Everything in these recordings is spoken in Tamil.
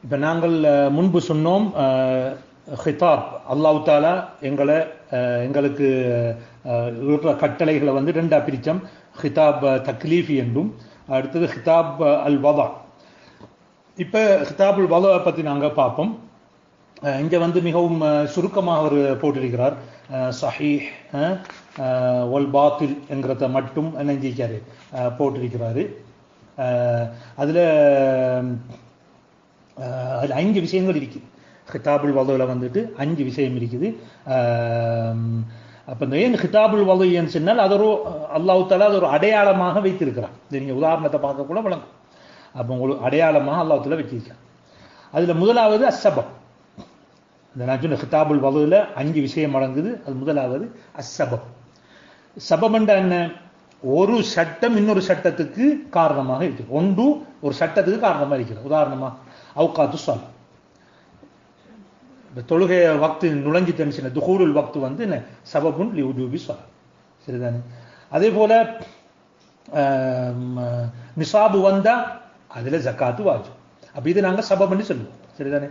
இப்போ நாங்கள் முன்பு சொன்னோம், ஹிதாப் அல்லாஹ் தாலா எங்களுக்கு கட்டளைகளை வந்து ரெண்டா பிரித்தோம். ஹிதாப் தக்லீஃபி என்றும், அடுத்தது ஹிதாப் அல் வதா. இப்போ ஹிதாப் அல் வதா பற்றி நாங்கள் பார்ப்போம். இங்கே வந்து மிகவும் சுருக்கமாக அவர் போட்டிருக்கிறார். சஹீஹ் ஒல் பாத்தில் என்கிறத மட்டும் நெஞ்சிக்காரு போட்டிருக்கிறாரு. அதில் 5 விஷயங்கள் இருக்குது. ஹிதாபுல் வதுவில் வந்துட்டு 5 விஷயம் இருக்குது. அப்போ இந்த ஏன் ஹிதாபுல் வது ஏன்னு சொன்னால் அது ஒரு அல்லாஹ் தஆலா அது ஒரு அடையாளமாக வைத்திருக்கிறான். நீங்கள் உதாரணத்தை பார்க்க கூட வழங்கும். அப்போ உங்களுக்கு அடையாளமாக அல்லாஹ் தஆலா வச்சிருக்கான். அதில் முதலாவது அஸ்ஸபப். இந்த நான் சொன்ன ஹிதாபுல் வதுவில் 5 விஷயம் அடங்குது. அது முதலாவது அஸ்ஸபப். சபப் என்ற என்ன? ஒரு சட்டம் இன்னொரு சட்டத்துக்கு காரணமாக இருக்குது. ஒன்று ஒரு சட்டத்துக்கு காரணமாக இருக்கிறது. உதாரணமாக அவுகாத்து ஸலா, இந்த தொழுகை வக்து நுழைஞ்சி தெரிஞ்சின துஹூலுல் வக்து வந்து என்ன சபபுன் லி உஜூபி ஸலா. சரிதானே? அதே போல நிசாபு வந்தா அதுல ஜக்காத்து வாஜிப். அப்ப இது நாங்கள் சபப்னு சொல்லுவோம். சரிதானே?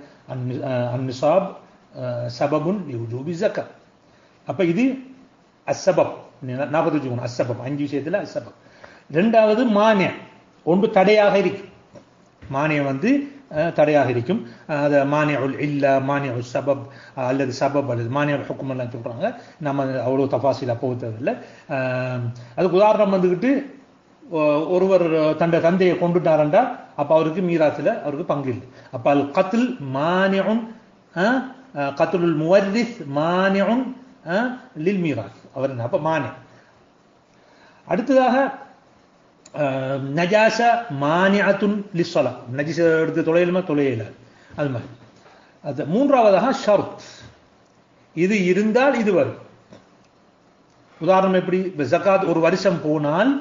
அன் நிசாப் சபபுன் லி உஜூபி ஜக்காத். அப்ப இது அஸ்ஸபப். ஞாபகம் வச்சுக்கணும். அஸ்ஸபப் 5 விஷயத்துல அஸ்ஸபப். ரெண்டாவது மானிய, ஒன்று தடையாக இருக்கு. மானியம் வந்து தடையாக இருக்கும். அது மானியுல் இல்ல, மானியுல் சபப் அல்லது சபப் அல்லது மானியுல் ஹுக்ம் எல்லாம் சொல்றாங்க. நம்ம அவ்வளோ தஃபாசிலா போகிறதில்லை. அதுக்கு உதாரணம் வந்துக்கிட்டு, ஒருவர் தந்தையை கொண்டுட்டாரண்டா அப்ப அவருக்கு மீராத்துல அவருக்கு பங்கு இல்லை. அப்ப அல் கத்ல் மானியுன், கத்லுல் முவர்ரிஸ் மானியுன் லில் மீராஸ். அவர் அப்ப மானியம். அடுத்ததாக நஜாசா மானிஅத்துன் லிஸ்ஸலா. நஜீஸ் எடுத்து தொலையிலுமா தொலையில அது மாதிரி. அது மூன்றாவதாக ஷர்த். இது இருந்தால் இது வரும். உதாரணம் எப்படி? ஜகாத் ஒரு வருஷம் போனால்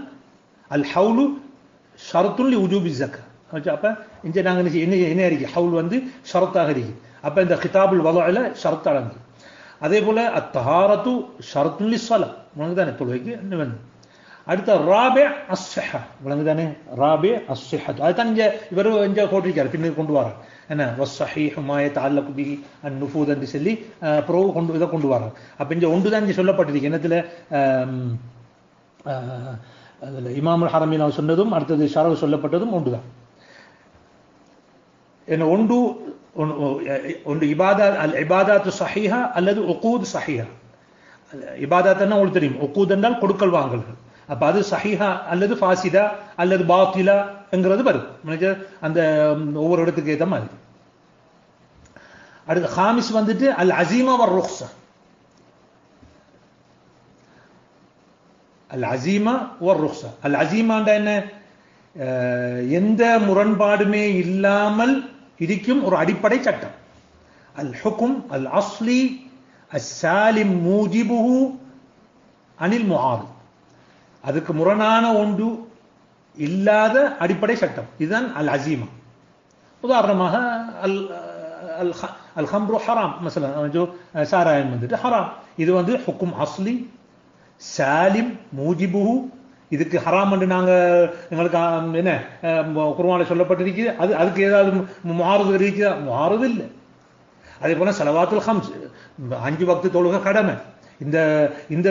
அல் ஹவுலு ஷர்த்துன் லி உஜூபி ஜகாத். அப்ப இங்க நாங்க என்ன இருக்கு? ஹவுல் வந்து ஷர்த்தாக இருக்கு. அப்ப இந்த கிதாபுல் வதுஇல ஷர்த் அடங்கு. அதே போல அத்தஹாரத்து ஷர்த்துன் லிஸ்ஸலா. விளங்குதானே? தொழுகைக்கு வந்து. அடுத்த ராபி அஸ்ஸிஹா. விளங்குதானே? ராபி அஸ்ஸிஹா. அதுதான் இவர் இங்க போட்டிருக்காரு, பின்னர் கொண்டு வரார். என்ன வஸ்ஸஹீஹு மா யதஅல்லகு பிஹி அன்-நுஃபூத் என்று சொல்லி ப்ரோவ் இதை கொண்டு வரார். அப்ப இங்க ஒன்று தான் இங்க சொல்லப்பட்டிருக்கு. என்னத்துல அதுல இமாமுல் ஹரமீன் அவர் சொன்னதும் அடுத்தது ஷரஹ் சொல்லப்பட்டதும் ஒன்றுதான். என்ன ஒன்று இபாதத், அல் இபாதத்து ஸஹீஹா அல்லது உகூத் ஸஹீஹா. இபாதத்னா உங்களுக்கு தெரியும், உகூத் என்றால் கொடுக்கல் வாங்கல்கள். அப்ப அது சஹீஹா அல்லது ஃபாசிதா அல்லது பாத்திலா என்கிறது வரும். அந்த ஒவ்வொரு இடத்துக்கு ஏற்ற மாதிரி. அடுத்து ஹாமிஸ் வந்துட்டு அல் அஸீமா வர் ருக்ஸா. அல் அஸீமா வர் ருக்ஸா. அல் அஸீமாண்டா என்ன? எந்த முரண்பாடுமே இல்லாமல் இருக்கும் ஒரு அடிப்படை சட்டம். அல் ஹுக்கும் அல் அஸ்லி அஸ்ஸாலிம் மூஜிபுஹு அனில் முஆரித். அதுக்கு முரணான ஒன்று இல்லாத அடிப்படை சட்டம். இதுதான் அல் அஸீமா. உதாரணமாக அல் ஹம்ரு ஹராம். மஸலன் சாராயம் வந்துட்டு ஹராம். இது வந்து ஹுக்கும் அஸ்லி சாலிம் மூஜிபுஹு. இதுக்கு ஹராம் என்று நாங்க எங்களுக்கு என்ன குர்ஆனில் சொல்லப்பட்டிருக்குது. அதுக்கு ஏதாவது முஆரிது இருக்குதா? முஆரிது இல்லை. அதே போல ஸலவாத்துல் ஹம்ஸ் 5 வக்து தொழுகை கடமை. இந்த இந்த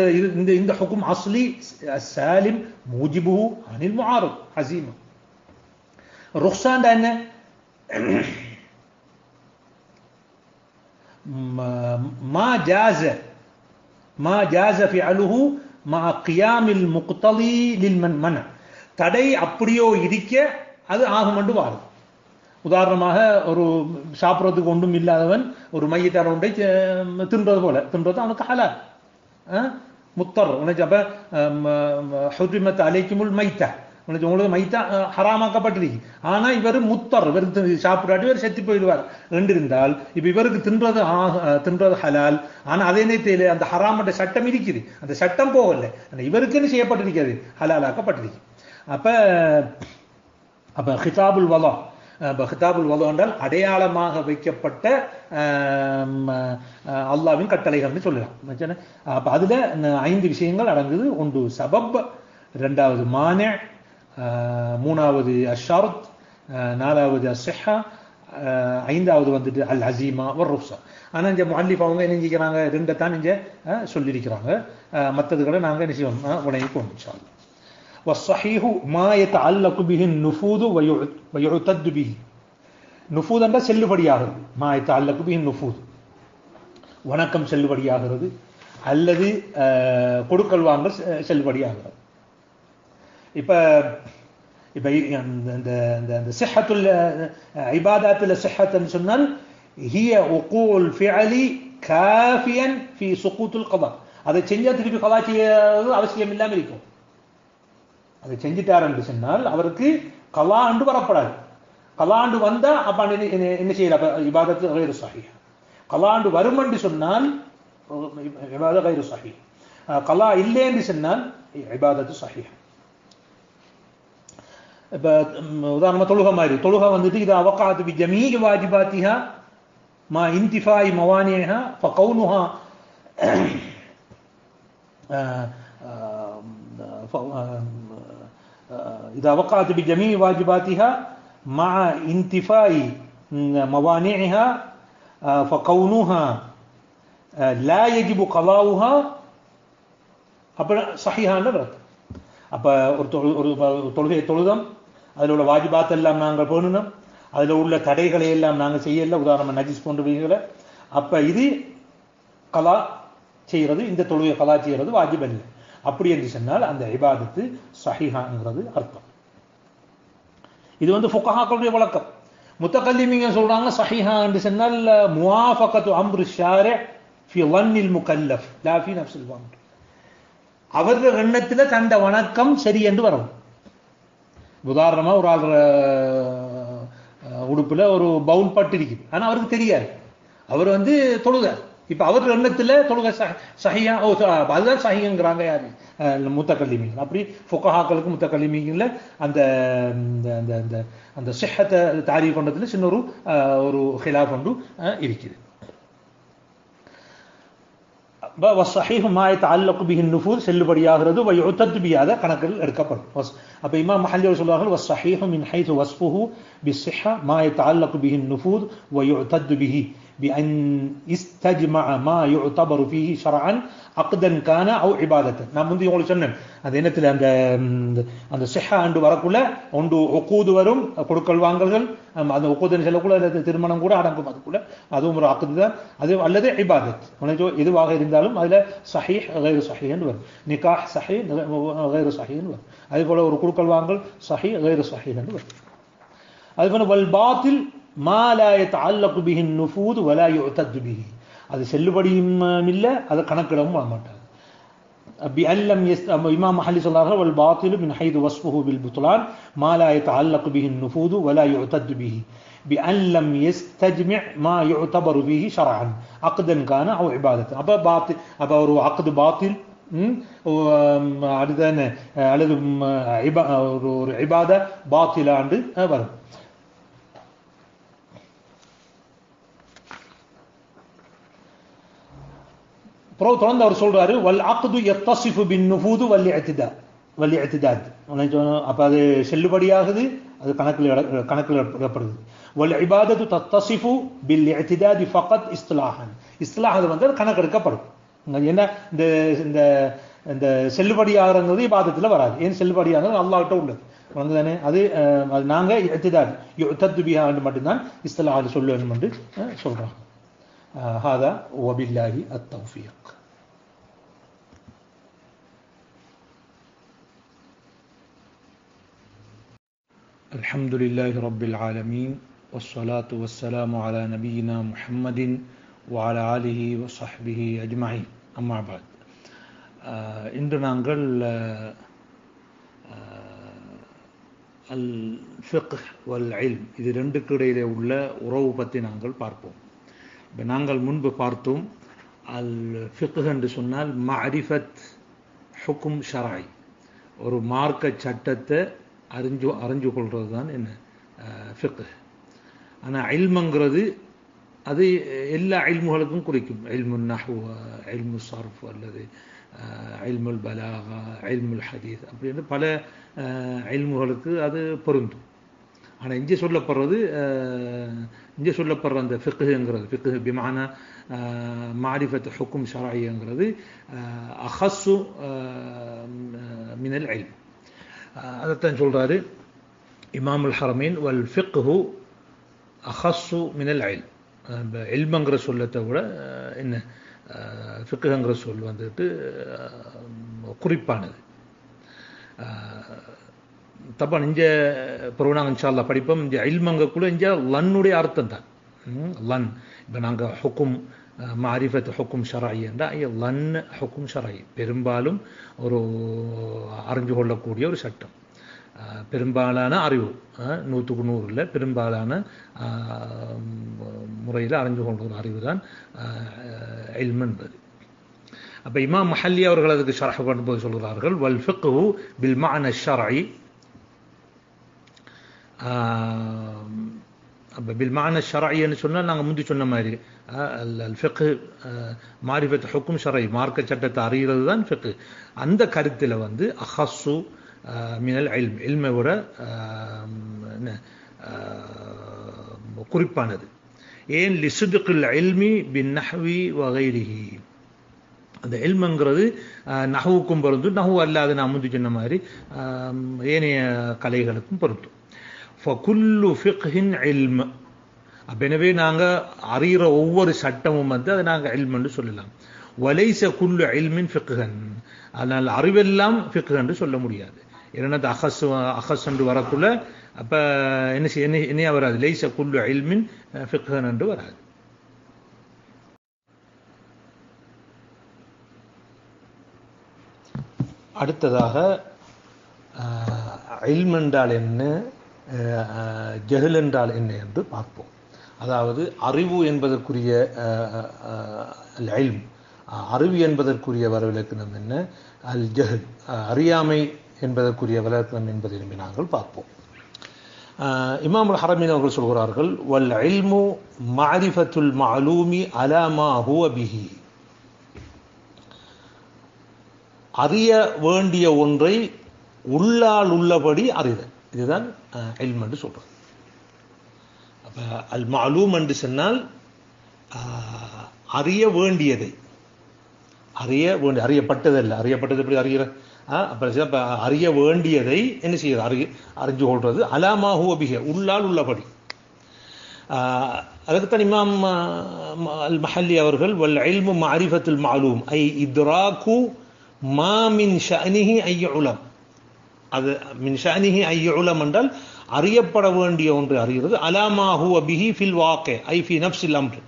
இந்த ஹுக்கும் அஸ்லி சாலிம் மூஜிபுஹு அனில் முஆரித் அஸீமா. ருக்ஸாண்டா என்ன? மா ஜாஸ ஃபிஅலுஹு மா கியாமில் முக்தலி லில் மன்அ. தடை அப்படியோ இருக்க அது ஆகும் என்று வாழும். உதாரணமாக ஒரு சாப்பிட்றதுக்கு ஒன்றும் இல்லாதவன் ஒரு மையத்தார ஒன்றை தின்றது போல தின்றது அவனுக்கு ஹலால், முத்தர். உனக்கு அப்ப ஹுரிமத் அலைக்குமுல் மைத்தா, உனக்கு உங்களுக்கு மைத்தா ஹராமாக்கப்பட்டிருக்கு. ஆனா இவர் முத்தர், இவருக்கு சாப்பிடாட்டி இவர் செத்து போயிடுவார் ரெண்டு இருந்தால், இப்ப இவருக்கு தின்றது ஹலால். ஆனா அதே நேரத்தில் அந்த ஹராமோட சட்டம் இருக்குது, அந்த சட்டம் போகல, இவருக்குன்னு செய்யப்பட்டிருக்கிறது, ஹலாலாக்கப்பட்டிருக்கு. அப்ப ஹிதாபுல் வலா, ஹிதாபுல் வலா என்றால் அடையாளமாக வைக்கப்பட்ட அல்லாஹ்வின் கட்டளைகள்னு சொல்லலாம். அப்ப அதுல 5 விஷயங்கள் அடங்குது. ஒன்று சபப், இரண்டாவது மானி, மூணாவது அஷ்ஷர்த், நாலாவது அஸ்ஸிஹா, ஐந்தாவது வந்துட்டு அல் அசீமா ஒரு ருஃப்ஸா. ஆனால் இங்கே முஅல்லிஃப் அவங்க என்ன செஞ்சுக்கிறாங்க, ரெண்டைத்தான் இங்கே சொல்லியிருக்கிறாங்க. மற்றதுகளை நாங்கள் என்ன செய்வோம் உடனே கொண்டு. والصحيح ما يتعلق به النفوذ ويعتد به. நுஃபூத் என்ற செல்லுபடியாகிறது. மா يتعلق به النفوذ, வணக்கம் செல்லுபடியாகிறது அல்லது கொடுக்கல் வாங்கல் செல்லுபடியாகிறது. இப்ப இந்த சிஹத்துல் இபாதத்துல சிஹத்துன்னு சொன்னால் ஹிய உகூல் ஃபிஅலி காஃபியன் ஃபி சுகூத்துல் கதா. அதை செஞ்சா திருப்பி கதா செய்யறது அவசியம் இல்லாம இருக்கும். அதை செஞ்சிட்டார் என்று சொன்னால் அவருக்கு கலா அண்டு வரப்படாது. கலாண்டு வந்தா அப்ப என்ன செய்யற இபாதத்து கைரு சஹீஹ். கலாண்டு வரும் என்று சொன்னால் இபாதத் கைரு சஹீஹ். கலா இல்லை என்று சொன்னால் இபாதத்து சஹீஹ். இப்ப உதாரணமா தொழுகை மாதிரி, தொழுகை வந்துட்டு இது அவகாத்து பி ஜமீஇ வாஜிபாத்திஹா மா இன்திஃபாஇ மவானிஹா ஃபகௌனுஹா إذا وقعت بجميع واجباتها مع انتفاء موانعها فكونها لا يجب قضاؤها அப்ப சஹீஹான அர்த்தம். அப்ப ஒரு தொழுகை தொழுதம், அதில் உள்ள வாஜிபாத் எல்லாம் நாங்கள் பேணணும், அதில் உள்ள தடைகளை எல்லாம் நாங்கள் செய்யல, உதாரணமாக நஜிஸ் போன்றவைகளை. அப்ப இது கலா செய்யறது, இந்த தொழுகை கலா செய்யறது வாஜிப் இல்லை. அப்படி என்று சொன்னால் அந்த இபாதத்து சஹீஹாங்கிறது அர்த்தம். இது ஃபுகஹாக்களுடைய வழக்கம். முத்தகல்லிமீங்க சொல்றாங்க சஹீஹா என்று சொன்னால் முவாஃபகத்து அம்ரு ஷாரி' ஃபி வன்னில் முகல்லஃப் லா ஃபி நஃப்ஸில் அம்ர். அவர்கள் எண்ணத்துல தந்த வணக்கம் சரி என்று வரும். உதாரணமா ஒரு ஆள் உடுப்புல ஒரு பவுன் பட்டு இருக்குது, ஆனா அவருக்கு தெரியாது, அவர் தொழுதார். இப்ப அவர் எண்ணத்துல தொழுகை சஹீஹா, அதுதான் சஹீஹ்ங்கறாங்க யாரு முத்தகல்லிமீன். அப்படி ஃபுகஹாக்களுக்கு முத்தகல்லிமீன்ல அந்த அந்த சிஹ்ஹத்தை தாரீஃப் பண்றதுல சின்ன ஒரு ஹிலாஃப் இருக்குது. والصحيح ما يتعلق به النفوذ செல்லுபடியாகிறது, ويعتد به هذا கணக்கில் எடுக்கப்படும். அப்ப இமாம் மஹல்லி சொல்றார்கள் والصحيح من حيث وصفه بالصحة ما يتعلق به النفوذ ويعتد به بأن يستجمع ما يعتبر فيه شرعا عقدا كان أو عبادة. நான் முந்தி உங்களுக்கு சொன்னேன், அது என்னத்துல அந்த சிஹா அண்டு வரக்குள்ள ஒன்று உக்கூது வரும், கொடுக்கல் வாங்கல்கள், அந்த உக்கூதுன்னு சொல்லக்குள்ள திருமணம் கூட அடங்கும், அதுக்குள்ள அதுவும் ஒரு அக்குது தான், அது அல்லது இபாதத் எதுவாக இருந்தாலும் அதுல சஹீஹ் கைரு சஹீஹ் என்று வரும். நிகாஹ் சஹீஹ் கைரு சஹீஹ் என்று வரும். அதே போல ஒரு கொடுக்கல் வாங்கல் சஹீஹ் கைரு சஹீஹ் என்று வரும். அதே போல வல் பாத்தில் மா லா யதஅல்லகு பிஹி நுஃபூத் வலா யுஅதது பிஹி, அது செல்லுபடியும் இல்லை, அதை கணக்கிடவும் மாட்டாங்க. இமாம் மஹல்லி சொல்றார்கள் வல் பாத்தில் மின் ஹைது வஸ்ஃபுஹு பில் புத்லான் மா லா யதஅல்லகு பிஹி நுஃபூத் வலா யுஅதது பிஹி بأن لم يستجمع ما يعتبر به شرعا عقدا كان أو عبادة. அப்ப பாத்தில், அப்ப ஒரு அக்து பாத்தில் அடுத்தான அல்லது ஒரு இபாத பாத்திலாண்டு வரும். தொடர்ந்து அவர் சொல்றாரு வல் அக்து யத்தஸிஃபு பின் நுஃபூது வல் இஅ்திதாத். அப்ப அது செல்லுபடியாகுது, அது கணக்கில் இடப்படுது. வல் இபாதத்து தத்தஸிஃபு பில் இஅ்திதாத் ஃபகத் இஸ்திலாஹன். இஸ்திலாஹ் அது கணக்கெடுக்கப்படும். என்ன இந்த இந்த செல்லுபடியாகிறது இபாதத்துல வராது. ஏன் செல்லுபடியாகிறது அல்லாஹ்கிட்ட உள்ளது தானே, அது நாங்க இஅ்திதாத் யுஅ்தது பிஹா என்று மட்டும்தான் இஸ்திலாஹ் சொல்ல வேண்டும் என்று சொல்றாங்க. هذا وبالله التوفيق. الحمد لله رب العالمين والصلاة والسلام على نبينا محمد وعلى آله وصحبه أجمعين. أما بعد, இன்று நாங்கள் அல் ஃபிக்ஹ் வல் இல்ம் இது ரெண்டுக்கு இடையிலே உள்ள உறவு பற்றி நாங்கள் பார்ப்போம். நாங்கள் முன்பு பார்த்தோம் அல் ஃபிக்ஹ் என்று சொன்னால் மஅரிஃபத் ஹுக்கும் ஷரஇ, ஒரு மார்க்க சட்டத்தை அறிஞ்சு கொள்வது தான் என்ன ஃபிக்ஹ். ஆனால் இல்முங்கிறது அது எல்லா இல்முகளுக்கும் குறிக்கும். இல்முல் நஹ்வ், இல்மு ஸர்ஃப் அல்லது இல்முல் பலாகா, இல்முல் ஹதீஸ் அப்படின்னு பல இல்முகளுக்கு அது பொருந்தும். ஆனால் இங்கே சொல்லப்படுறது இங்கே சொல்லப்படுற அந்த ஃபிக்ஹுங்கிறது ஃபிக்ஹு பிமான மாரிஃபத் ஹுக்கும் ஷரஈங்கிறது அஹஸ்ஸு மினல் இல்ம். அதைத்தான் சொல்கிறாரு இமாமுல் ஹரமைன் வல் ஃபிக்ஹு அஹஸ்ஸு மினல் இல்ம். இல்முங்கிற சொல்லத்தை விட என்ன ஃபிக்ஹுங்கிற சொல் வந்துட்டு குறிப்பானது. தப்பான் இங்கே பிறகு நாங்கள் இன்ஷா அல்லாஹ் படிப்போம். இங்கே இல்மங்க கூட இங்கே லன்னுடைய அர்த்தம் தான். லன் இப்போ நாங்கள் ஹுக்கும் மாரிஃபத் ஹுக்கும் ஷரஈ என்றால் லன் ஹுக்கும் ஷரஈ பெரும்பாலும் ஒரு அறிஞ்சு கொள்ளக்கூடிய ஒரு சட்டம், பெரும்பாலான அறிவு, 100க்கு 100 இல்லை, பெரும்பாலான முறையில் அறிஞ்சு கொண்ட ஒரு அறிவு தான் இல்ம் என்பது. அப்போ இமாம் மஹல்லி அவர்கள் அதுக்கு ஷரஹ் பண்ணும்போது சொல்கிறார்கள் வல் ஃபிக்ஹு பில் மஅன ஷரஈ. அப்போ பில் மஅன ஷரஈன்னு சொன்னால் நாங்கள் முந்தி சொன்ன மாதிரி அல் ஃபிக்ஹு மாரிஃபத் ஹுக்கும் ஷரஈ மார்க்க சட்டத்தை அறிகிறது தான் ஃபிக்ஹு. அந்த கருத்தில் வந்து அஹஸ்ஸு மினல் இல்ம் இல்மை விட குறிப்பானது. ஏன் லிசுதுகில் இல்மி பின் நஹ்வி வகைரிஹி. அந்த இல்முங்கிறது நஹ்வுக்கும் பொருந்தும், நஹ்வு அல்லாத நான் முந்தி சொன்ன மாதிரி ஏனைய கலைகளுக்கும் பொருந்தும். ஃபகுல்லு ஃபிக்ஹின் இல்ம். அப்போ எனவே நாங்கள் அறிகிற ஒவ்வொரு சட்டமும் வந்து அதை நாங்கள் இல்ம்னு சொல்லலாம். வலைச குல்லு இல்மின் ஃபிக்ஹன். அதனால் அறிவெல்லாம் ஃபிக்ஹ் என்று சொல்ல முடியாது. ஏன்னா அஹஸ் என்று வரக்குள்ள அப்போ என்னையா வராது, லைச குல்லு இல்மின் ஃபிக்ஹன் என்று வராது. அடுத்ததாக இல்ம் என்றால் என்ன, ஜஹல் என்றால் என்ன என்று பார்ப்போம். அதாவது அறிவு என்பதற்குரிய இல்ம், அறிவு என்பதற்குரிய வரவிலக்கணம் என்ன, அல் ஜஹல் அறியாமை என்பதற்குரிய விளக்கம் என்பதை நாங்கள் பார்ப்போம். இமாமுல் ஹரமீன் அவர்கள் சொல்கிறார்கள் வல் இல்மு மஅரிஃபத்துல் மஅலூமி அலா மா ஹுவ பிஹி. அறிய வேண்டிய ஒன்றை உள்ளால் உள்ளபடி அறிதல், இதுதான் இல்ம் என்று சொல்றது. அப்ப அல் மஅலூம் என்று சொன்னால் அறிய வேண்டியதை, அறியப்பட்டதல்ல, அறியப்பட்டது எப்படி அறிகிற அப்ப அறிய வேண்டியதை என்ன செய்யறது, அறிஞ்சு கொள்றது அலாமா ஹுவ பிஹி உள்ளால் உள்ளபடி. அதுக்குத்தான் இமாம் அல் மஹல்லி அவர்கள் வல் இல்மு மஅரிஃபத்துல் மஅலூம் ஐ இத்ராகு மா மின் ஷஅனிஹி ஐ யுலம். அது மின் ஷஅனிஹி ஐ யுலம் என்றால் அறியப்பட வேண்டிய ஒன்று அறிகிறது. அலாமா ஹுவ பிஹி ஃபில் வாக்கி ஐ ஃபி நஃப்ஸில் அம்ர்,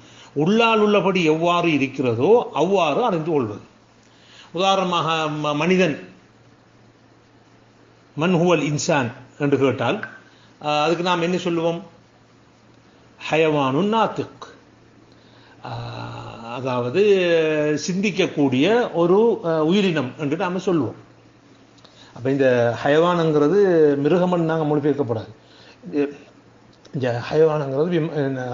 உள்ளால் உள்ளபடி எவ்வாறு இருக்கிறதோ அவ்வாறு அறிந்து கொள்வது. உதாரணமாக மனிதன் மன் ஹுவல் இன்சான் என்று கேட்டால் அதுக்கு நாம் என்ன சொல்லுவோம், ஹயவானுன் நாத்திக், அதாவது சிந்திக்கக்கூடிய ஒரு உயிரினம் என்று நாம் சொல்லுவோம். அப்போ இந்த ஹயவானுங்கிறது மிருகமன் நாங்கள் மொழிபெயர்க்கப்படாது. இந்த ஹயவானுங்கிறது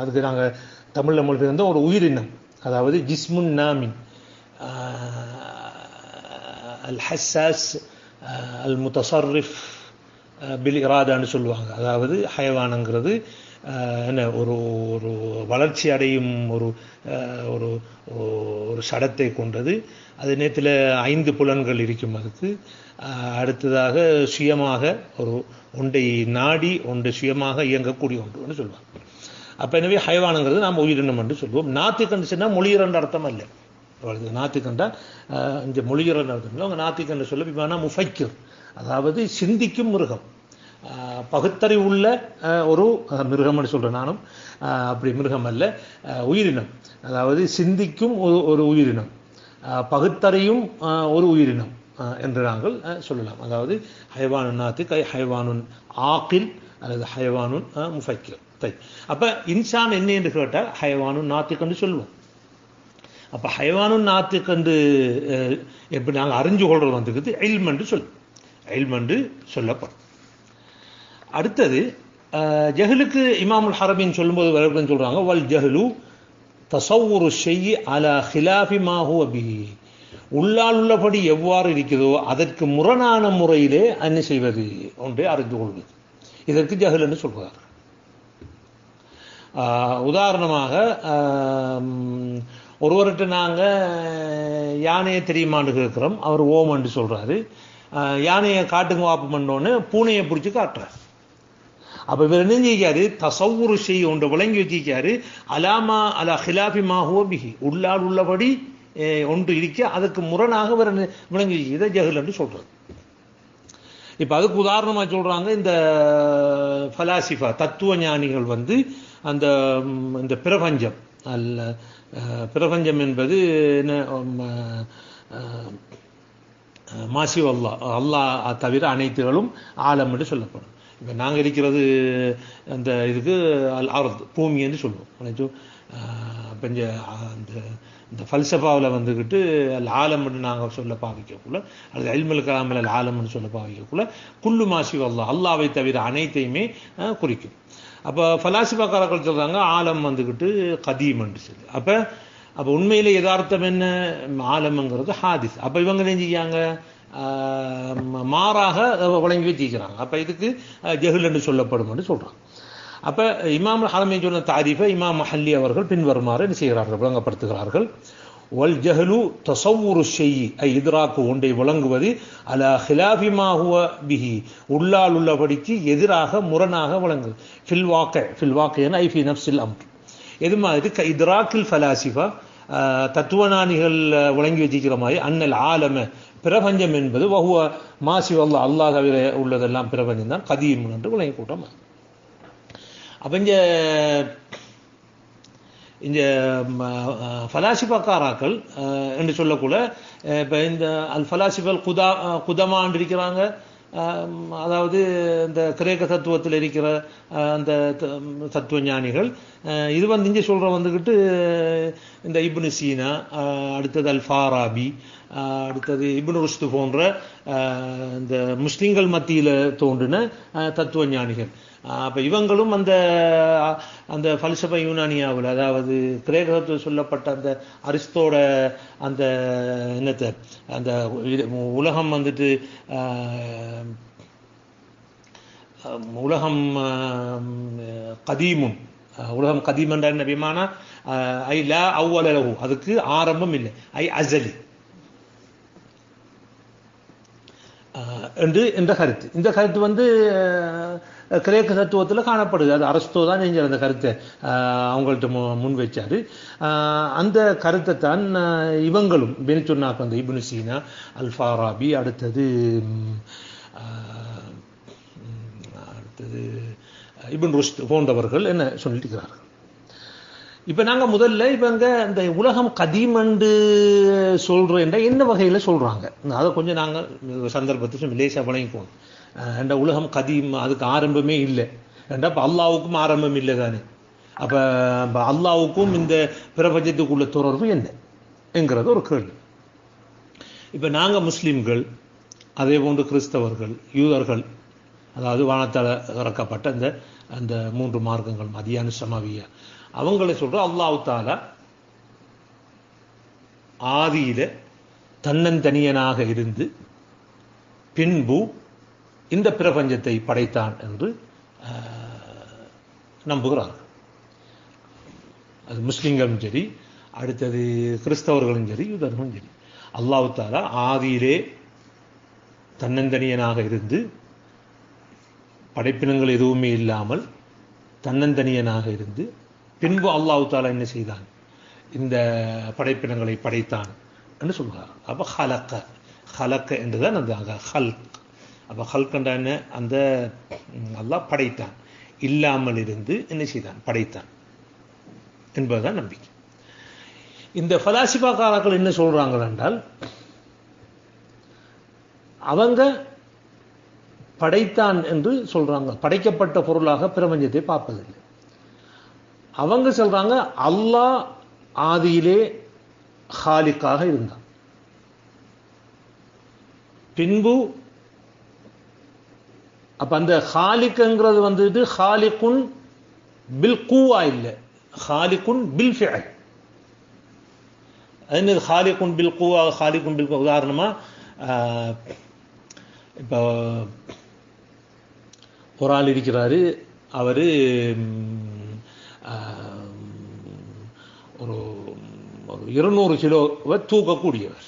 அதுக்கு நாங்கள் தமிழில் மொழிபெயர்ந்த ஒரு உயிரினம், அதாவது ஜிஸ்முன் நாமின் அல் ஹஸ்ஸாஸ் அல் முத்தசர்ரிஃப் பில் இராதான்னு சொல்லுவாங்க. அதாவது ஹயவானுங்கிறது என்ன ஒரு ஒரு வளர்ச்சி அடையும் ஒரு ஒரு ஒரு சடத்தை கொண்டது. அது நேரத்தில் 5 புலன்கள் இருக்கும். அதுக்கு அடுத்ததாக சுயமாக ஒரு ஒன்றை நாடி ஒன்றை சுயமாக இயங்கக்கூடிய ஒன்றுன்னு சொல்லுவாங்க. அப்போ எனவே ஹயவானுங்கிறது நாம் உயிரினம் என்று சொல்லுவோம். நாத்திக் சொன்னால் மொழியிறன்ற அர்த்தம் அல்ல. நாத்திக் என்றால் இந்த மொழியிறன்ற அர்த்தம் இல்லை. அவங்க நாத்திக் என்று சொல்ல விமானா முஃபக்கிர், அதாவது சிந்திக்கும் மிருகம், பகுத்தறிவுள்ள ஒரு மிருகம்னு சொல்கிறேன் நானும். அப்படி மிருகம் அல்ல, உயிரினம், அதாவது சிந்திக்கும் ஒரு உயிரினம், பகுத்தறியும் ஒரு உயிரினம் என்று நாங்கள் சொல்லலாம். அதாவது ஹயவானுன் நாத்திக், ஹயவானுன் ஆக்கில் அல்லது ஹயவானுன் முஃபக்கிர். அப்போ இன்சான் என்ன என்று கேட்டால் ஹயவானுன் நாத்திக் என்று சொல்லுவோம். அப்போ ஹயவானுன் நாத்திக் என்று எப்படி நாங்கள் அறிஞ்சு கொள்றது வந்துக்குது இல்ம் என்று சொல்லும், இல்ம் என்று சொல்லப்படும். அடுத்தது ஜஹலுக்கு இமாமுல் ஹரமீன் சொல்லும்போது விளக்கம் சொல்றாங்க வல் ஜஹலு தஸவ்வுரு ஷைஇ அலா ஹிலாஃபி மா ஹுவ பிஹி, உள்ளால் உள்ளபடி எவ்வாறு இருக்கிறதோ அதற்கு முரணான முறையிலே என்ன செய்வது ஒன்றை அறிந்து கொள்வது, இதற்கு ஜஹல் என்று சொல்கிறார். உதாரணமாக ஒருவர்கிட்ட நாங்கள் யானையை தெரியுமான்னு கேட்குறோம். அவர் ஓமன்னு சொல்கிறாரு. யானையை காட்டுங்க வாப்பு பண்ணோன்னு பூனையை பிடிச்சி காட்டுறாரு. அப்போ இவர் என்ன செஞ்சிக்காரு, தசவுரு செய்ய ஒன்று விளங்கி வச்சிக்காரு. அலாமா அலா ஹிலாஃபி மாஹுவ பிஹி, உள்ளால் உள்ளபடி ஒன்று இருக்க அதுக்கு முரணாக இவர் விளங்கி இதை ஜஹல் என்று சொல்றது. இப்போ அதுக்கு உதாரணமாக சொல்றாங்க, இந்த ஃபலாசிஃபா தத்துவ ஞானிகள் அந்த இந்த பிரபஞ்சம் அல்ல, பிரபஞ்சம் என்பது மாசிவ் அல்லாஹ் தவிர அனைத்துகளும் ஆலம் என்று சொல்லப்படும். இப்போ நாங்கள் இருக்கிறது அந்த இதுக்கு அர்த் பூமி என்று சொல்லுவோம். இப்போ இந்த ஃபல்சஃபாவில் வந்துக்கிட்டு ஆலம்னு நாங்கள் சொல்ல பாவிக்கக்குள்ள, அல்லது இல்முல் கலாமில் ஆலம்னு சொல்ல பாவிக்கக்குள்ள குல்லு மாசிவ் அல்லாவை தவிர அனைத்தையுமே குறிக்கும். அப்போ ஃபலாசிஃபாக்காரர்கள் சொல்கிறாங்க ஆலம் வந்துக்கிட்டு கதீம் என்று சொல்லி. அப்போ உண்மையிலே யதார்த்தம் என்ன, ஆலம்ங்கிறது ஹாதிஸ். அப்போ இவங்க நெஞ்சிக்காங்க மாறாக வழங்கி வச்சிக்கிறாங்க. அப்போ இதுக்கு ஜஹல் என்று சொல்லப்படும் என்று சொல்கிறாங்க. அப்போ இமாம் ஹரமி சொன்ன தாரிஃபை இமாம் மஹல்லி அவர்கள் பின்வருமாறு என்ன செய்கிறார்கள், விளங்கப்படுத்துகிறார்கள். வல் ஜஹலு தஸவ்வுரு ஷைஇ, இத்ராக்கு ஒன்றை விளங்குவது, அலா ஹிலாஃபி மா ஹுவ பிஹி, உள்ளால் உள்ளபடிக்கு எதிராக முரணாக விளங்குது. ஃபில் வாக்கியன் ஐ ஃபி நஃப்ஸில் அம்ர். எது மாதிரி இத்ராக்கில் ஃபலாசிஃபா தத்துவஞானிகள் விளங்கி வச்சிக்கிற மாதிரி அன்னல் ஆலம பிரபஞ்சம் என்பது வஹுவ மாசிவ் அல்லாஹ் தவிர உள்ளதெல்லாம் பிரபஞ்சம் தான் கதீம் என்று விளங்கி கூட்டம். அப்போ இந்த ஃபலாசிஃபாக்காராக்கள் என்று சொல்லக்கூட இப்போ இந்த அல் ஃபலாசிஃபல் குதமான் இருக்கிறாங்க. அதாவது இந்த கிரேக்க தத்துவத்தில் இருக்கிற அந்த தத்துவ ஞானிகள். இது இங்கே சொல்கிற வந்துக்கிட்டு இந்த இப்னு சீனா, அடுத்தது அல் ஃபாராபி, அடுத்தது இப்னு ருஷ்து போன்ற இந்த முஸ்லிம்கள் மத்தியில் தோன்றின தத்துவ ஞானிகள். அப்போ இவங்களும் அந்த ஃபல்சஃபா யூனானியாவில், அதாவது கிரேக்க தத்துவம் சொல்லப்பட்ட அந்த அரிஸ்தோட அந்த என்னத்தை அந்த உலகம் வந்துட்டு உலகம் கதீமும், உலகம் கதீமன்ற என்ன விமானா ஐ லா அவ்வல லஹு, அதுக்கு ஆரம்பம் இல்லை, ஐ அஸலி என்ற கருத்து. இந்த கருத்து கிரேக்க தத்துவத்தில் காணப்படுது. அது அரஸ்தோ தான் செஞ்சார் அந்த கருத்தை அவங்கள்ட்ட முன் வச்சாரு. அந்த கருத்தை தான் இவங்களும் சொன்னாக்க அந்த இப்னு சீனா, அல் ஃபாராபி, அடுத்தது இப்னு ருஷ்த் போன்றவர்கள் என்ன சொல்லிட்டுக்கிறார்கள். இப்போ நாங்கள் முதல்ல இந்த உலகம் கதீம் என்று சொல்கிறேன் என்ன வகையில் சொல்கிறாங்க, அதை கொஞ்சம் நாங்கள் சந்தர்ப்பத்துக்கு லேசாக வழங்கிக்குவோம். என்ற உலகம் கதீம், அதுக்கு ஆரம்பமே இல்லை ஏண்டா, இப்போ அல்லாவுக்கும் ஆரம்பம் இல்லை தானே. அப்போ அல்லாவுக்கும் இந்த பிரபஞ்சத்துக்குள்ள தொடர்பு என்ன என்கிறது ஒரு கேள்வி. இப்போ நாங்கள் முஸ்லீம்கள், அதே போன்று கிறிஸ்தவர்கள், யூதர்கள், அதாவது வானத்தால் இறக்கப்பட்ட அந்த 3 மார்க்கங்கள் மதியான சமாவியா, அவங்களை சொல்ற அல்லாஹ் தஆலா ஆதியில தன்னந்தனியனாக இருந்து பின்பு இந்த பிரபஞ்சத்தை படைத்தான் என்று நம்புகிறார்கள். அது முஸ்லிம்களும் சரி, அடுத்தது கிறிஸ்தவர்களும் சரி, யூதர்களும் சரி. அல்லாஹ் தஆலா ஆதியிலே தன்னந்தனியனாக இருந்து படைப்பினங்கள் எதுவுமே இல்லாமல் தன்னந்தனியனாக இருந்து பின்பு அல்லாஹ் தஆலா என்ன செய்தான், இந்த படைப்பினங்களை படைத்தான் என்று சொல்கிறார். அப்போ ஹலக்க என்றுதான் அந்த ஹல்க். அப்போ ஹல்க் என்ற என்ன, அந்த அல்லாஹ் படைத்தான், இல்லாமல் இருந்து என்ன செய்தான், படைத்தான் என்பதுதான் நம்பிக்கை. இந்த ஃபலாசிஃபாக்காரர்கள் என்ன சொல்றாங்க என்றால், அவங்க படைத்தான் என்று சொல்றாங்க, படைக்கப்பட்ட பொருளாக பிரபஞ்சத்தை பார்ப்பதில்லை. அவங்க சொல்றாங்க அல்லாஹ் ஆதியிலே ஹாலிக்காக இருந்தான், பின்பு அப்ப அந்த ஹாலிக்ங்கிறது வந்துட்டு ஹாலிகுன் பில் குவா இல்லை, ஹாலிகுன் பில் ஃபிஅல். அது ஹாலிகுன் பில் குவா, ஹாலிகுன் பில், உதாரணமா இப்போ ஒரு ஆள் இருக்கிறாரு, அவர் ஒரு 200 கிலோவை தூக்கக்கூடியவர்.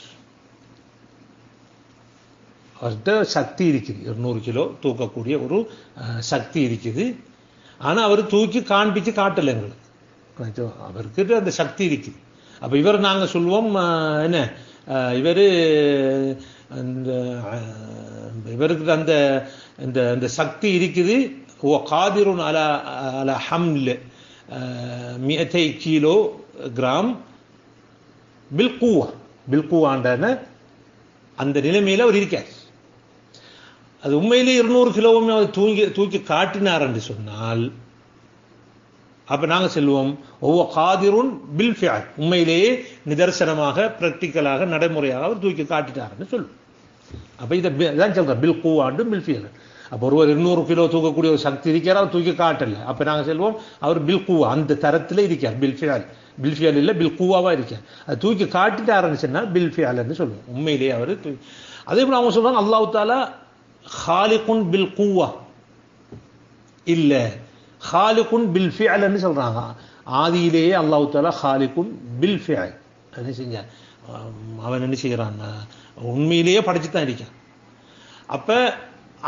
அவர்கிட்ட சக்தி இருக்குது, 200 கிலோ தூக்கக்கூடிய ஒரு சக்தி இருக்குது. ஆனா அவர் தூக்கி காண்பிச்சு காட்டலை எங்களுக்கு, அவருக்கு அந்த சக்தி இருக்குது. அப்ப இவர் நாங்க சொல்லுவோம் என்ன, இவருக்கு அந்த இந்த சக்தி இருக்குது. காதிருன் அலா அலா ஹம்ல் 200 கிலோகிராம் பில்குவாண்டான அந்த நிலைமையில அவர் இருக்கார். அது உண்மையிலே 200 கிலோவுமே அவர் தூக்கி காட்டினார் என்று சொன்னால் அப்ப நாங்க சொல்லுவோம் ஒவ்வொரு காதிருன் பில் ஃபிஅல், உண்மையிலேயே நிதர்சனமாக பிராக்டிக்கலாக நடைமுறையாக அவர் தூக்கி காட்டிட்டாருன்னு சொல்லுவோம். அப்ப இதான் சொல்றேன் பில் கூவாண்டு பில் ஃபியல். அப்போ ஒருவர் 200 கிலோ தூக்கக்கூடிய ஒரு சக்தி இருக்கிறார், அவர் தூக்கி காட்டல. அப்ப நாங்க சொல்லுவோம் அவர் பில் கூவா, அந்த தரத்துல இருக்கார். பில் ஃபியல் இல்ல பில் கூவாவா இருக்கார். அது தூக்கி காட்டிட்டாருன்னு சொன்னால் பில் ஃபியல்னு சொல்லுவோம். உண்மையிலேயே அவர் அதே போல அவங்க சொல்றாங்க அல்லாஹ் தஆலா ஹாலிகுன் பில் கூவா இல்ல ஹாலிகுன் பில் ஃபிஅல்னு சொல்றாங்க. ஆதியிலேயே அல்லாஹ் தஆலா ஹாலிகுன் பில் ஃபிஅல் என்ன செஞ்சான், அவன் என்ன செய்யறான், உண்மையிலேயே படைச்சு தான் இருக்கான். அப்ப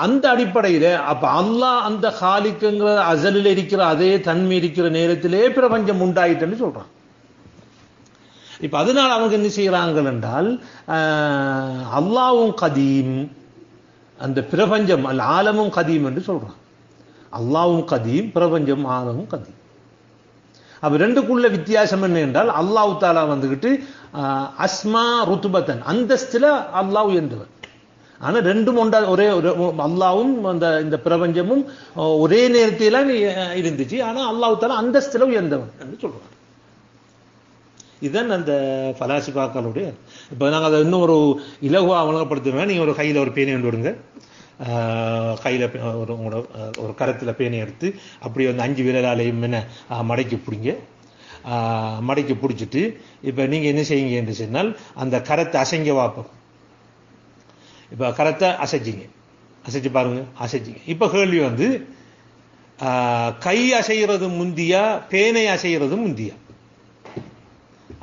அந்த அடிப்படையில அப்ப அல்லாஹ் அந்த ஹாலிக்குங்கிற அசலில் இருக்கிற அதே தன்மை இருக்கிற நேரத்திலே பிரபஞ்சம் உண்டாயிட்டுன்னு சொல்றான். இப்ப அதனால அவங்க என்ன செய்யறாங்க என்றால் அல்லாஹ்வும் கதீம், அந்த பிரபஞ்சம் அல் ஆலமும் கதீம் என்று சொல்றான். அல்லாஹ்வும் கதீம், பிரபஞ்சம் ஆலமும் கதீம். அப்ப ரெண்டுக்குள்ள வித்தியாசம் என்ன என்றால் அல்லாஹ் தஆலா வந்துகிட்டு அஸ்மா ருத்துபத்தன், அந்தஸ்துல அல்லாஹ் உயர்ந்தவன். ஆனா ரெண்டும் ஒன்றா ஒரே அல்லாஹ்வும் இந்த பிரபஞ்சமும் ஒரே நேரத்தில இருந்துச்சு. ஆனா அல்லாஹ் தஆலா அந்தஸ்துல உயர்ந்தவன் என்று சொல்றான். இதுதான் அந்த பலாசிபாக்களுடைய. இப்ப நாங்க அதை இன்னும் ஒரு இலகுவா வழங்கப்படுத்துவேன். நீங்க ஒரு கையில ஒரு பேனை கொண்டு விடுங்க, கையில உங்களோட ஒரு கரத்துல பேனை எடுத்து அப்படி வந்து 5 விரலாலையும் என்ன மடக்கி பிடிங்க. மடக்கி பிடிச்சிட்டு இப்ப நீங்க என்ன செய்யுங்க என்று சொன்னால் அந்த கரத்தை அசைங்க வாப்போம். இப்ப கரத்தை அசைச்சிங்க, அசைச்சு பாருங்க, அசைச்சிங்க. இப்ப கேள்வி வந்து கை அசைகிறது முந்தியா பேனை அசைகிறது முந்தியா?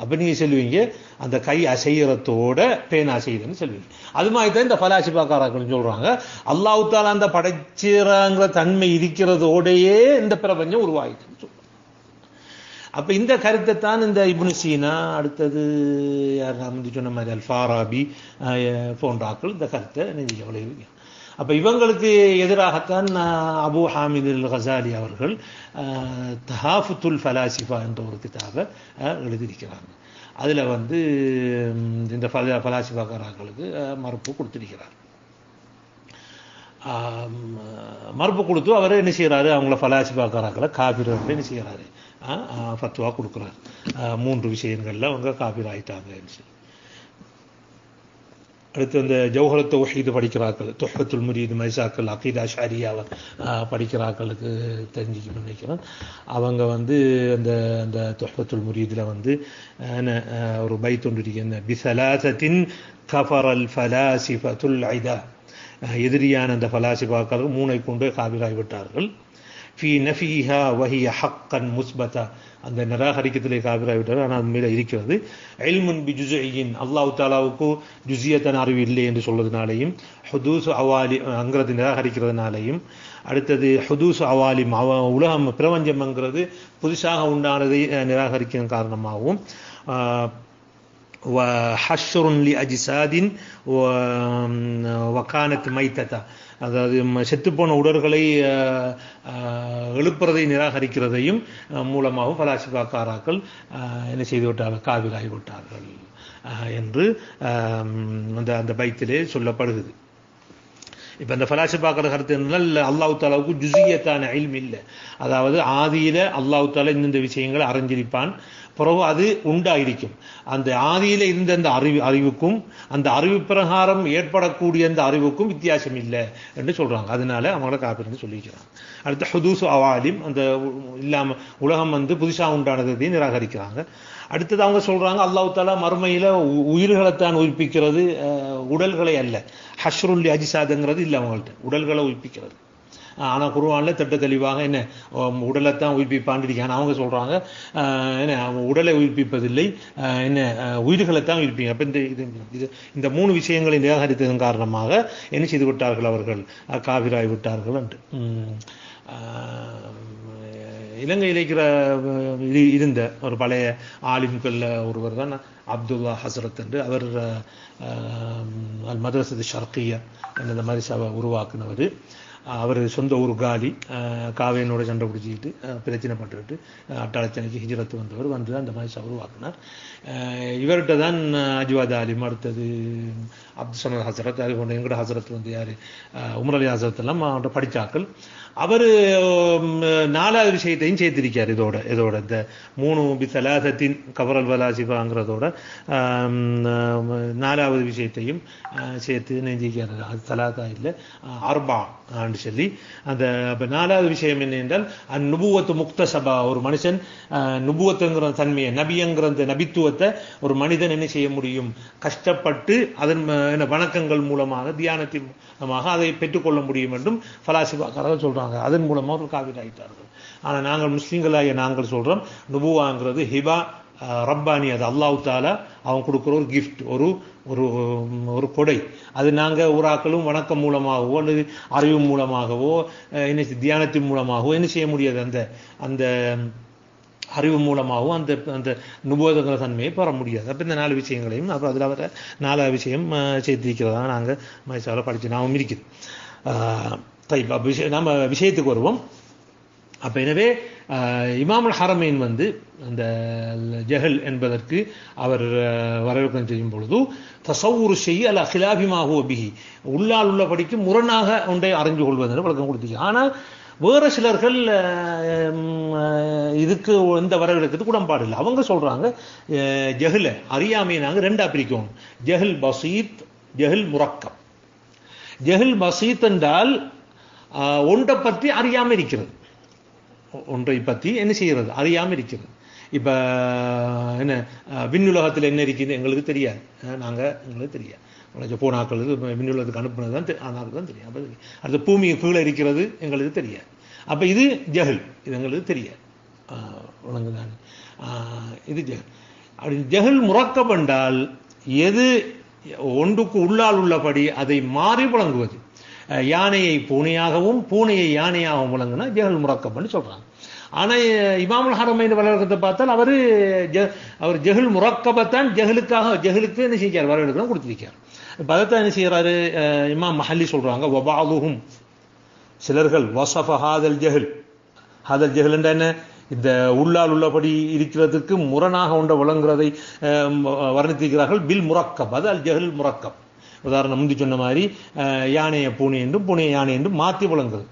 அப்ப நீங்க சொல்லுவீங்க அந்த கை அசைகிறதோட பேன் அசையுதுன்னு சொல்லுவீங்க. அது மாதிரி தான் இந்த பலாசிபாக்காரர்கள் சொல்றாங்க அல்லாஹ் தஆலா அந்த படைச்சிறாங்கிற தன்மை இருக்கிறதோடையே இந்த பிரபஞ்சம் உருவாயிட்டுன்னு சொல்றாங்க. அப்ப இந்த கருத்தை தான் இந்த இப்னு சீனா, அடுத்தது யார் நாம சொன்ன மாதிரி அல் ஃபாராபி போன்றாக்கள் இந்த கருத்தை நெஞ்சுக்க. அப்ப இவங்களுக்கு எதிராகத்தான் அபு ஹாமித் அல் கசாலி அவர்கள் தஹாஃபுத்துல் ஃபலாசிஃபா என்ற ஒரு கிதாபை எழுதியிருக்கிறாங்க. அதுல வந்து இந்த ஃபலாசிஃபாக்காரர்களுக்கு மறுப்பு கொடுத்திருக்கிறார். மறுப்பு கொடுத்து அவர் என்ன செய்யறாரு, அவங்கள ஃபலாசிஃபாக்காரர்களை காபிர்கள் என்ன செய்யறாரு, ஃபத்வா கொடுக்கிறார். 3 விஷயங்கள்ல அவங்க காபிர் ஆயிட்டாங்க. அடுத்து அந்த ஜௌஹரத் தௌஹீத் படிக்கிறார்கள், துஹ்ஃபத்துல் முரீத், மைசாக்கள், அகீதா அஷ்அரியாவை படிக்கிறார்களுக்கு தெரிஞ்சுக்கணும்னு நினைக்கிறேன். அவங்க வந்து அந்த அந்த துஹ்ஃபத்துல் முரீதில் வந்து ஒரு பைத் ஒன்று இருக்கு, பிஸலாசத்தின் கஃபரல் ஃபலாசிஃபத்துல் ஐதா, எதிரியான அந்த ஃபலாசிஃபாக்கள் 3 கொண்டு காபிராகிவிட்டார்கள். ஃபீ நஃபீஹா வஹிய ஹக்கன் முஸ்பதா, அந்த நிராகரிக்கத்திலே காபிராகிவிட்டார்கள். ஆனால் அது மேலே இருக்கிறது. இல்முன் பி ஜுஸ்இயின், அல்லாஹ் தஆலாவுக்கு ஜுஸ்இயத்தன் அறிவு இல்லை என்று சொல்வதனாலையும், ஹுதூஸ் அவாலி அங்கிறது நிராகரிக்கிறதுனாலையும், அடுத்தது ஹுதூஸ் அவாலிம் உலகம் பிரபஞ்சம்ங்கிறது புதுசாக உண்டானதை நிராகரிக்கும் காரணமாகவும், ஹஷ்ருன் லி அஜ்சாதின் வகானத் மைத்ததா, அதாவது செத்துப்போன உடல்களை எழுப்புறதை நிராகரிக்கிறதையும் மூலமாகவும் பலாசிபாக்காராக்கள் என்ன செய்து விட்டார்கள், காபிராகி விட்டார்கள் என்று அந்த பைத்திலே சொல்லப்படுகிறது. இப்ப இந்த ஃபலாசிபாக்கிற கருத்து என்றால் அல்லாஹ் தஆலாவுக்கு ஜுஸ்இயத்தான இல்ம் இல்லை. அதாவது ஆதியில அல்லாஹ் தஆலா இந்த விஷயங்களை அறிஞ்சிருப்பான், பிறகு அது உண்டாயிருக்கும். அந்த ஆதியில இருந்த அந்த அறிவுக்கும் அந்த அறிவு பிரகாரம் ஏற்படக்கூடிய அந்த அறிவுக்கும் வித்தியாசம் இல்லை என்று சொல்றாங்க. அதனால அவங்கள காபிர்னு சொல்லிக்கிறாங்க. அடுத்து ஹுதூஸ் அவாலிம், அந்த இல்லாம உலகம் வந்து புதுசா உண்டானதை நிராகரிக்கிறாங்க. அடுத்தது அவங்க சொல்றாங்க அல்லாஹ் தஆலா மறுமையில உயிர்களைத்தான் உயிர்ப்பிக்கிறது, உடல்களை அல்ல. ஹஷ்ருல் அஜ்சாதுங்கிறது இல்லை அவங்கள்ட்ட, உடல்களை உயிர்ப்பிக்கிறது. ஆனால் குர்ஆன்ல திட்ட தெளிவாக என்ன உடலைத்தான் உயிர்ப்பிப்பான்னு இருக்காங்க. அவங்க சொல்றாங்க என்ன உடலை உயிர்ப்பிப்பதில்லை, என்ன உயிர்களைத்தான் உயிர்ப்பிங்க. அப்ப இந்த 3 விஷயங்களை நிராகரித்ததன் காரணமாக என்ன செய்து விட்டார்கள், அவர்கள் காவிராய் விட்டார்கள் என்று. இலங்கையில் இருந்த ஒரு பழைய ஆலிம்கள் ஒருவர் தான் அப்துல்லா ஹசரத் என்று. அவர் அல் மதரசத்து ஷர்கியா என்ற மதரசாவை உருவாக்குனவர். அவர் சொந்த ஊர் காலி, காவேனோட சண்டை பிடிச்சிக்கிட்டு பிரச்சனை பட்டுக்கிட்டு அட்டாளச்சனைக்கு ஹிஜ்ரத்து வந்தவர் வந்து அந்த மதரசா உருவாக்குனார். இவர்கிட்ட தான் அஜ்வாத் ஆலிம், அடுத்தது அப்துல் சமத் ஹசரத், அது போன்ற எங்கட ஹசரத் வந்து யார் உமர் அலி ஹசரத் எல்லாம் அவர்கிட்ட படித்தாக்கள். அவர் 4வது விஷயத்தையும் சேர்த்திருக்கார். இதோட இந்த 3 பிசலாசத்தின் கபரல் வலாசிபாங்கிறதோட 4வது விஷயத்தையும் சேர்த்து நெஞ்சிக்கிறார். அது சலாதா இல்லை, அர்பா ஆண்டு சொல்லி. அந்த 4வது விஷயம் என்ன என்றால் நுபுவத்து முக்தசபா. ஒரு மனுஷன் நுபுவத்துங்கிற தன்மையை, நபிங்கிற அந்த நபித்துவத்தை ஒரு மனிதன் என்ன செய்ய முடியும், கஷ்டப்பட்டு அதன் வணக்கங்கள் மூலமாக, தியானத்தின் மூலமாக அதை பெற்றுக்கொள்ள முடியும் என்றும் ஃபலாசிபாக்காரர்கள் சொல்றாங்க. அதன் மூலமா ஒரு காவிர் ஆயிட்டார்கள். ஆனா நாங்கள் முஸ்லிம்களாகிய நாங்கள் சொல்றோம், நுபுவாங்கிறது ஹிபா ரப்பானி, அது அல்லாஹ் தாலா அவன் கொடுக்குற ஒரு கிஃப்ட், ஒரு கொடை. அது நாங்கள் ஊராக்களும் வணக்கம் மூலமாகவோ அல்லது அறிவு மூலமாகவோ என்ன தியானத்தின் மூலமாகவோ என்ன செய்ய முடியாது. அந்த அறிவு மூலமாகவும் அந்த நுபோதங்கிற தன்மையை பெற முடியாது. அப்போ இந்த 4 விஷயங்களையும் அப்போ அதில் வர 4வது விஷயம் சேர்த்திருக்கிறதா நாங்கள் மதரசாவில் படித்து நாமும் இருக்குது. நம்ம விஷயத்துக்கு வருவோம். அப்போ எனவே இமாமுல் ஹரமைன் வந்து அந்த ஜஹல் என்பதற்கு அவர் வரவேற்கம் செய்யும் பொழுது தசவுரு செய்ய அல்ல ஹிலாபிமாகவோ பிஹி, உள்ளால் உள்ளபடிக்கு முரணாக ஒன்றை அறிஞ்சு கொள்வதென்று விளக்கம் கொடுத்தீங்க. ஆனால் வேறு சிலர்கள் இதுக்கு எந்த வரவேற்கிறதுக்கு உடன்பாடு இல்லை. அவங்க சொல்றாங்க ஜஹில அறியாமையை நாங்கள் 2ஆக பிரிக்கணும், ஜஹில் பசீத், ஜஹில் முரக்கம். ஜஹில் பசீத் என்றால் ஒன்றை பற்றி அறியாமல் இருக்கிறது, ஒன்றை பற்றி என்ன செய்கிறது அறியாமல் இருக்கிறது. இப்போ என்ன விண்ணுலகத்தில் என்ன இருக்குது எங்களுக்கு தெரியாது, எங்களுக்கு தெரியாது. போனாக்களுக்கு விண்ணுலகத்துக்கு அனுப்புனது தான் ஆனாருக்கு தான் தெரியும். அப்போ அடுத்த பூமி கீழே இருக்கிறது எங்களுக்கு தெரியாது. அப்போ இது ஜஹல், இது எங்களுக்கு தெரியாது. உணங்குதான் இது ஜஹல். அப்படி ஜஹல் முரக்கப் என்றால் எது ஒன்றுக்கு உள்ளால் உள்ளபடி அதை மாறி விளங்குவது. யானையை பூனையாகவும் பூனையை யானையாகவும் விளங்குனா ஜஹல் முரக்கப்பன்னு சொல்றாங்க. ஆனால் இமாமுல் ஹரமைன் வரவேற்கத்தை பார்த்தால் அவர் ஜஹல் முரக்கபத்தான் ஜஹலுக்கு என்ன செய்யார், வரவேற்கலாம் கொடுத்திருக்கார். பதத்தை என்ன செய்யறாரு இமாம் மஹல்லி சொல்றாங்க, வபாதுஹும் சிலர்கள் வசஃப ஹாதல் ஜஹல். ஹாதல் ஜஹல் என்ற என்ன, இந்த உள்ளால் உள்ளபடி இருக்கிறதுக்கு முரணாக ஒன்றை விளங்குறதை வர்ணித்திருக்கிறார்கள் பில் முரக்கப், அது அல் ஜஹல் முரக்கப். உதாரணம் முந்தி சொன்ன மாதிரி யானையை பூனை என்றும் பூனையை யானை என்றும் மாற்றி விளங்குறது.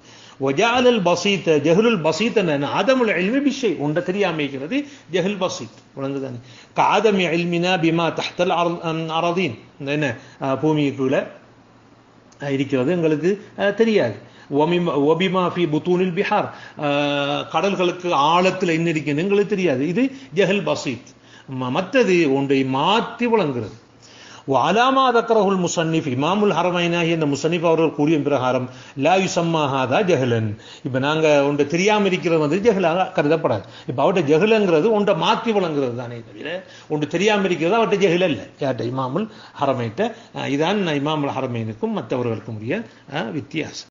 வஜாலல் பசீத், ஜஹலுல் பசீத் என்ன, ஆதமுல் இல்மி பிஷை, ஒன்றை தெரியாமைக்கிறது ஜஹல் பசீத் விளங்குதானே. காதமி இல்மினா பிமா தஹ்தல் அரதீன், என்ன பூமிக்குள்ள இருக்கிறது எங்களுக்கு தெரியாது. ஒபிமா ஃபி புத்தூனில் பிஹார், கடல்களுக்கு ஆழத்தில் என்ன இருக்கிறது எங்களுக்கு தெரியாது. இது ஜஹல் பசீத். மற்றது ஒன்றை மாற்றி விளங்குறது. அலாமா தக்கரஹுல் முசன்னிஃப், இமாமுல் ஹரமைனாகி இந்த முசன்னிஃப் அவர்கள் கூறிய பிரகாரம் லா யுசம்மா ஹாதா ஜஹலன். இப்போ நாங்கள் ஒன்றை தெரியாமல் இருக்கிறது வந்து ஜஹலாக கருதப்படாது. இப்போ அவர்கிட்ட ஜஹலுங்கிறது ஒன்றை மாற்றி விளங்குறது தானே தவிர ஒன்று தெரியாமல் இருக்கிறது அவர்கிட்ட ஜஹல் இல்லை. யார்கிட்ட, இமாமுல் ஹரமைன்ட்ட. இதான் இமாமுல் ஹரமைனுக்கும் மற்றவர்களுக்கும் உரிய வித்தியாசம்.